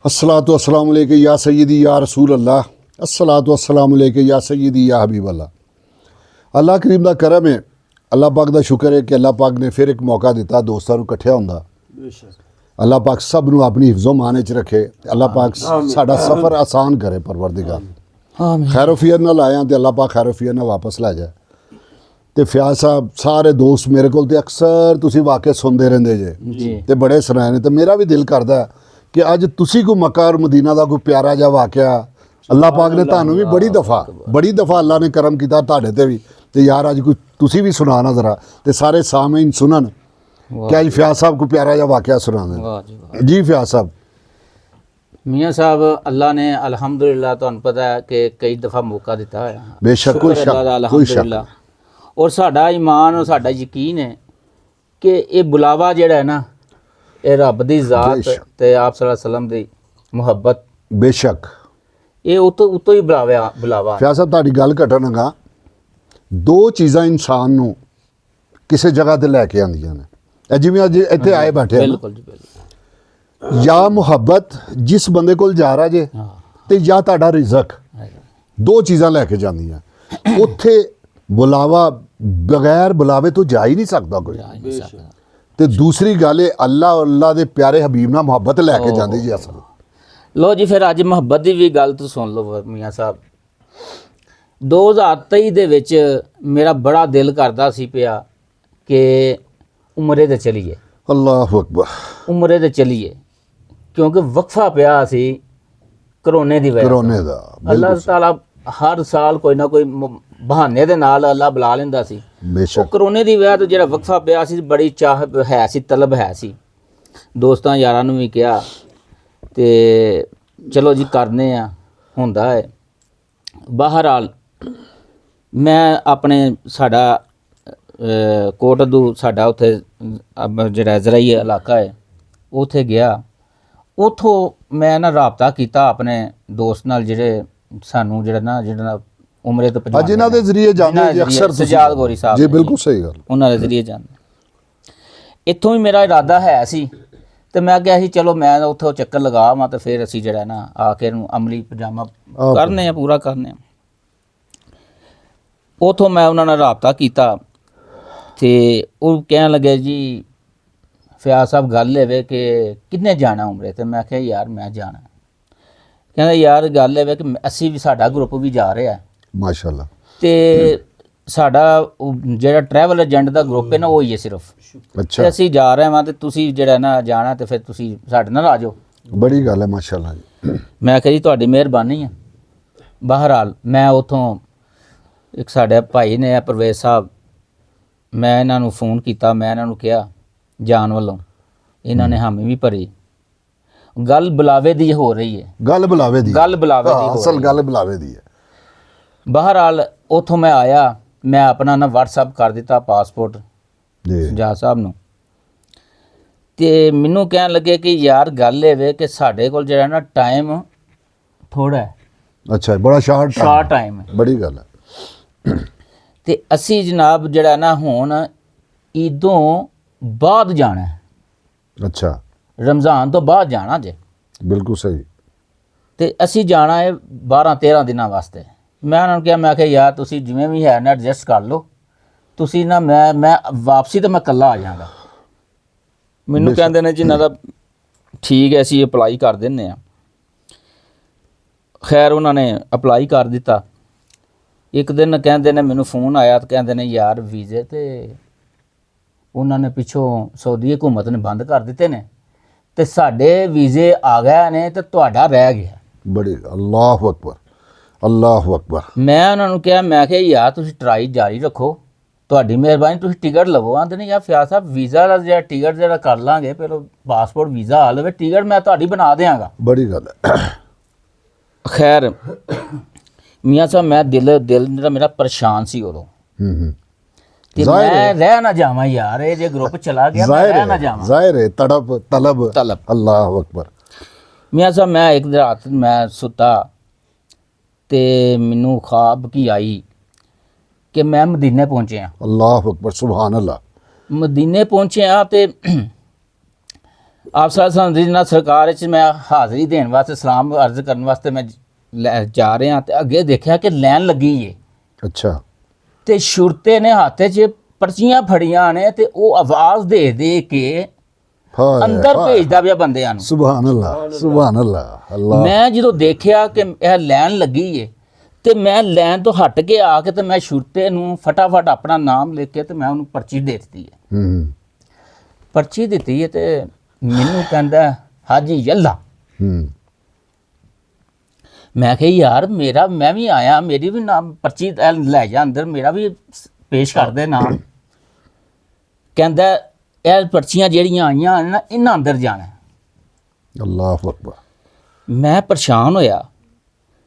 अस्सलातु वस्सलामु अलैका या सय्यदी या रसूल अल्लाह, अस्सलातु वस्सलामु अलैका या सय्यदी या हबीब अल्लाह। अल्लाह करीम दा करम है, अल्लाह पाक दा शुक्र है कि अल्लाह पाक ने फिर एक मौका दिता दोस्तां नूं इकट्ठे होण दा। अल्लाह पाक सब नूं अपनी हिफ्ज़ो मान च रखे, अल्लाह पाक साडा सफ़र आसान करे परवरदिगार। खैरोफियत नाल आया तो अल्लाह पाक खैरोफियत नाल वापस लै जाए। तो फयाज साहब सारे दोस्त मेरे को अक्सर तुसी वाक़े सुनते रहंदे जे ते बड़े सुनाए ने, तो मेरा भी दिल करदा है कि अज तुसी कोई मक्का और मदीना का कोई प्यारा जा वाक़या अल्लाह पाक ने तुहानूं भी बड़ी दफ़ा अल्लाह ने करम किया तुहाडे ते भी, तो यार अज कोई तुसी भी सुनाना ज़रा, तो सारे सामीन सुनन कि अज फयाज साहब को प्यारा जा वाक़या सुना दें। जी फयाज साहब। मियाँ साहब, अल्लाह ने अल्हम्दुलिल्लाह तुहानूं पता है कि कई दफ़ा मौका दिता है, बेशक कोई शक और साडा ईमान और साडा यकीन है कि ये बुलावा जिहड़ा है ना, ये रब दी ज़ात ते आप सल्लल्लाहु अलैहि वसल्लम दी मुहब्बत, बेशक ये उतो ही बुलावा। फयाज साहब तुहाडी गल घटन लगा, दो चीज़ां इंसान नूं किसी जगह ते लैके आंदियां ने, जिवें अज इत्थे आए बैठे बिल्कुल जी बिल्कुल। या मुहब्बत जिस बंदे कोल जा रहा जे, ते या तुहाडा रिज़क, दो चीज़ां लैके जांदियां। उत्थे बुलावा बगैर बुलावे तो जा ही नहीं सकता कोई। तो दूसरी गल है अल्लाह और अल्लाह दे प्यारे हबीब नाल मुहब्बत लैके जांदी जी असल। लो जी, फिर अज मुहब्बत की भी गल तो सुन लो मियाँ साहब। 2023 दे विच मेरा बड़ा दिल करदा सी पिया कि उमरे ते चलीए, अल्लाह अकबर, उमरे ते चलीए, क्योंकि वक्फा पिया सी करोने दी वजह करोने दा। अल्लाह ताला हर साल कोई ना कोई बहाने दे नाल अल्लाह बुला लेंदा सी। बेशक करोने दी वजह तो जेड़ा वक्फा पिया सी, बड़ी चाह है सी, तलब है सी। दोस्तां यारां नूं भी कहा ते चलो जी करने आ, हुंदा है। बहरहाल मैं अपने साडा कोटदू साडा उत्थे जेड़ा जराई इलाका है उत्थे गया। उथों मैं ना राबता किया अपने दोस्त नाल जेड़े सानू जेड़ा उमरे तो जिन्हां दे जरिए जांदे जी अक्सर सजाद गौरी साहब जी, बिल्कुल सही गल, उन्हां दे जरिए जांदे। इत्थों ही मेरा इरादा है सी, ते मैं कहा सी चलो मैं उत्थों चक्कर लगावां ते फिर असीं जेड़ा ना आके इहनूं अमली पजामा करने आ, पूरा करने आ। उथों मैं उन्हां नाल राबता कीता ते ओह कहण लगे जी फयाज साहब गल है कि किन्ने जाना उमरे, ते मैं आख्या यार मैं जाना। कहंदा यार गल है कि असीं भी साडा ग्रुप भी जा रहा है माशाअल्लाह, ते साडा जेड़ा ट्रैवल एजेंट दा ग्रुप है ना, वो ही है सिर्फ। अच्छा ते असीं जा रहे हां ते तुसीं जेड़ा ना जाना ते फिर तुसीं साडे नाल आ जाओ। बड़ी गल है माशाअल्लाह जी। मैं आख्या जी तुहाडी मेहरबानी है। बहरहाल मैं उथों एक साडे भाई ने परवेज साहब, मैं इन्हां नूं फोन कीता, मैं इन्हां नूं कहा जान वालों, इन्हां ने हामी भी भरी। गल बुलावे दी हो रही है, गल बुलावे दी, गल बुलावे दी हो असल रही गल बुलावे दी है। बहरहाल उथों मैं आया, मैं अपना ना व्हाट्सअप कर दिता पासपोर्ट जी सजाद साहब नूं, ते मैनूं कहण लगे कि यार गल ये वे कि साडे कोल जेड़ा ना टाइम थोड़ा है, अच्छा बड़ा शार्ट टाइम है, बड़ी गल है। ते असीं जनाब जेड़ा ना हुण ईदों बाद जाना है, अच्छा रमज़ान तो बाद जाना जे, बिल्कुल सही। ते असीं जाना है 12-13 दिनां वास्ते। मैं उन्होंने कहा, मैं आख्या यार तुसीं जिवें भी है ना एडजस्ट कर लो, तुसीं ना मैं वापसी तो मैं कल्ला आ जाऊँगा। मैनूं कहंदे ने जी ना ठीक है असीं अपलाई कर दिंदे आ। खैर उन्होंने अपलाई कर दिता। एक दिन कहंदे ने मैनूं फोन आया तो कहंदे ने यार वीज़े ते उन्होंने पिछों सऊदी हुकूमत ने बंद कर दिते ने, ते साडे वीज़े आ गए ने ते तुहाडा रह गया। बड़ी अल्लाह अकबर, अल्लाह अकबर। मैं उन्होंने कहा, मैं क्या यार तुसीं ट्राई जारी रखो, तुहाडी मेहरबानी, तुसीं टिकट लवो। आंदे ने यार फयाज साहब वीज़ा दा जेह्ड़ा टिकट जेह्ड़ा कर लांगे, पहले पासपोर्ट वीज़ा आ लवे, टिकट मैं तुहाडी बना देंगा। बड़ी गल है। खैर मियाँ साहब मैं दिल मेरा परेशान सी उदों कि मैं रह ना जावां यार, ये जे ग्रुप चला गया मैं रह ना जावां। ज़ाहिर है तड़प तलब अल्लाह अकबर। मियाँ साहब मैं एक रात मैं सुता ते मैनू ख्वाब की आई कि मैं मदीने पहुंचे। अल्लाह अकबर, सुभान अल्लाह। मदीने पहुंचे तो ਆਪ ਸਾਹਿਬ ਦੀ ਨਾਲ ਸਰਕਾਰ 'ਚ ਮੈਂ ਹਾਜ਼ਰੀ ਦੇਣ ਵਾਸਤੇ ਸਲਾਮ ਅਰਜ਼ ਕਰਨ ਵਾਸਤੇ ਮੈਂ ਜਾ ਰਿਹਾ ਤੇ ਅੱਗੇ ਦੇਖਿਆ ਕਿ ਲਾਈਨ ਲੱਗੀ ਏ ਅੱਛਾ ਤੇ ਸ਼ੁਰਤੇ ਨੇ ਹੱਥ 'ਚ ਪਰਚੀਆਂ ਫੜੀਆਂ ਨੇ ਤੇ ਉਹ ਆਵਾਜ਼ ਦੇ ਦੇ ਕੇ ਹਾਏ ਅੰਦਰ ਹਾਏ। ਭੇਜਦਾ ਪਿਆ ਬੰਦਿਆਂ ਨੂੰ। ਸੁਭਾਨ ਅੱਲਾਹ ਸੁਭਾਨ ਅੱਲਾਹ ਅੱਲਾਹ। ਮੈਂ ਜਦੋਂ ਦੇਖਿਆ ਕਿ ਇਹ ਲਾਈਨ ਲੱਗੀ ਏ ਤੇ ਮੈਂ ਲਾਈਨ ਤੋਂ ਹਟ ਕੇ ਆ ਕੇ ਤੇ ਮੈਂ ਸ਼ੁਰਤੇ ਨੂੰ ਫਟਾਫਟ ਆਪਣਾ ਨਾਮ ਲਿਖ ਕੇ ਤੇ ਮੈਂ ਉਹਨੂੰ ਪਰਚੀ ਦੇ ਦਿੱਤੀ ਹੈ। ਹੂੰ ਪਰਚੀ ਦਿੱਤੀ ਹੈ ਤੇ ਮੈਨੂੰ ਕਹਿੰਦਾ ਹਾਜੀ ਯੱਲਾ। ਹੂੰ ਮੈਂ ਕਿਹਾ ਯਾਰ ਮੇਰਾ ਮੈਂ ਵੀ ਆਇਆ, ਮੇਰੀ ਵੀ ਨਾਮ ਪਰਚੀ ਲੈ ਜਾ ਅੰਦਰ, ਮੇਰਾ ਵੀ ਪੇਸ਼ ਕਰ ਦੇ ਨਾਮ। ਕਹਿੰਦਾ ਇਹ ਪਰਚੀਆਂ ਜਿਹੜੀਆਂ ਆਈਆਂ ਨੇ ਨਾ ਇਹਨਾਂ ਅੰਦਰ ਜਾਣਾ। ਅੱਲਾਹੁ ਅਕਬਰ। ਮੈਂ ਪਰੇਸ਼ਾਨ ਹੋਇਆ।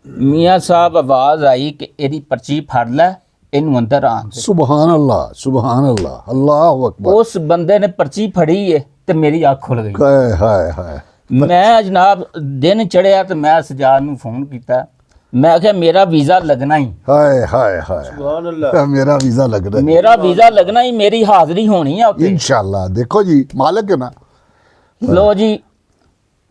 ਮੀਆਂ ਸਾਹਿਬ ਆਵਾਜ਼ ਆਈ ਕਿ ਇਹਦੀ ਪਰਚੀ ਫੜ ਲੈ, ਇਹਨੂੰ ਅੰਦਰ ਆਣ ਦੇ। ਸੁਭਾਨ ਅੱਲਾਹ ਸੁਭਾਨ ਅੱਲਾਹ ਅੱਲਾਹੁ ਅਕਬਰ। ਉਸ ਬੰਦੇ ਨੇ ਪਰਚੀ ਫੜੀ ਏ ਤੇ ਮੇਰੀ ਅੱਖ ਖੁੱਲ ਗਈ। ਹਾਏ ਹਾਏ ਹਾਏ ਮੈਂ ਜਨਾਬ ਦਿਨ ਚੜਿਆ ਤੇ ਮੈਂ ਸਜਾਦ ਨੂੰ ਫੋਨ ਕੀਤਾ। ਮੈਂ ਕਿਹਾ ਮੇਰਾ ਵੀਜ਼ਾ ਲੱਗਣਾ ਹੀ, ਹਾਏ ਹਾਏ ਹਾਏ ਸੁਭਾਨ ਅੱਲਾਹ। ਮੇਰਾ ਵੀਜ਼ਾ ਲੱਗਦਾ ਮੇਰਾ ਵੀਜ਼ਾ ਲੱਗਣਾ ਹੀ, ਮੇਰੀ ਹਾਜ਼ਰੀ ਹੋਣੀ ਆ ਉੱਥੇ। ਇਨਸ਼ਾਅੱਲਾ। ਦੇਖੋ ਜੀ ਮਾਲਕ ਹੈ ਨਾ। ਲੋ ਜੀ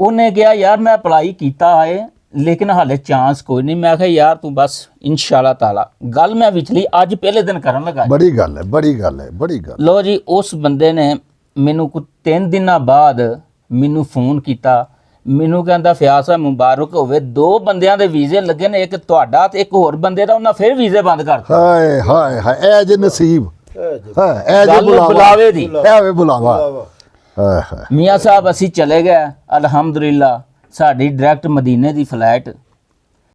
ਉਹਨੇ ਕਿਹਾ ਯਾਰ ਮੈਂ ਅਪਲਾਈ ਕੀਤਾ ਹੈ ਲੇਕਿਨ ਹਾਲੇ ਚਾਂਸ ਕੋਈ ਨਹੀਂ। ਮੈਂ ਕਿਹਾ ਯਾਰ ਤੂੰ ਬਸ ਇਨਸ਼ਾਅੱਲਾ ਤਾਲਾ ਗੱਲ ਮੈਂ ਵਿਚਲੀ ਅੱਜ ਪਹਿਲੇ ਦਿਨ ਕਰਨ ਲੱਗਾ। ਬੜੀ ਗੱਲ ਹੈ ਬੜੀ ਗੱਲ ਹੈ ਬੜੀ ਗੱਲ। ਲੋ ਜੀ ਉਸ ਬੰਦੇ ਨੇ ਮੈਨੂੰ ਕੁਝ 3 ਦਿਨਾਂ ਬਾਅਦ ਮੈਨੂੰ ਫੋਨ ਕੀਤਾ। ਮੈਨੂੰ ਕਹਿੰਦਾ ਫਿਆਜ਼ ਸਾਹਿਬ ਮੁਬਾਰਕ ਹੋਵੇ, 2 ਬੰਦਿਆਂ ਦੇ ਵੀਜ਼ੇ ਲੱਗੇ ਨੇ, ਇੱਕ ਤੁਹਾਡਾ ਤੇ ਇੱਕ ਹੋਰ ਬੰਦੇ ਦਾ, ਉਹਨਾਂ ਫਿਰ ਵੀਜ਼ੇ ਬੰਦ ਕਰਤੇ। ਹਾਏ ਹਾਏ ਹਾਏ ਇਹ ਜੇ ਨਸੀਬ ਹਾਂ ਇਹ ਜੇ ਗੱਲ ਬੁਲਾਵੇ ਦੀ। ਇਹ ਵੇ ਬੁਲਾਵਾ। ਹਾਏ ਹਾਏ ਮੀਆਂ ਸਾਹਿਬ ਅਸੀਂ ਚਲੇ ਗਏ ਅਲਹਮਦੁਲਿਲਾ। ਸਾਡੀ ਡਾਇਰੈਕਟ ਮਦੀਨੇ ਦੀ ਫਲਾਈਟ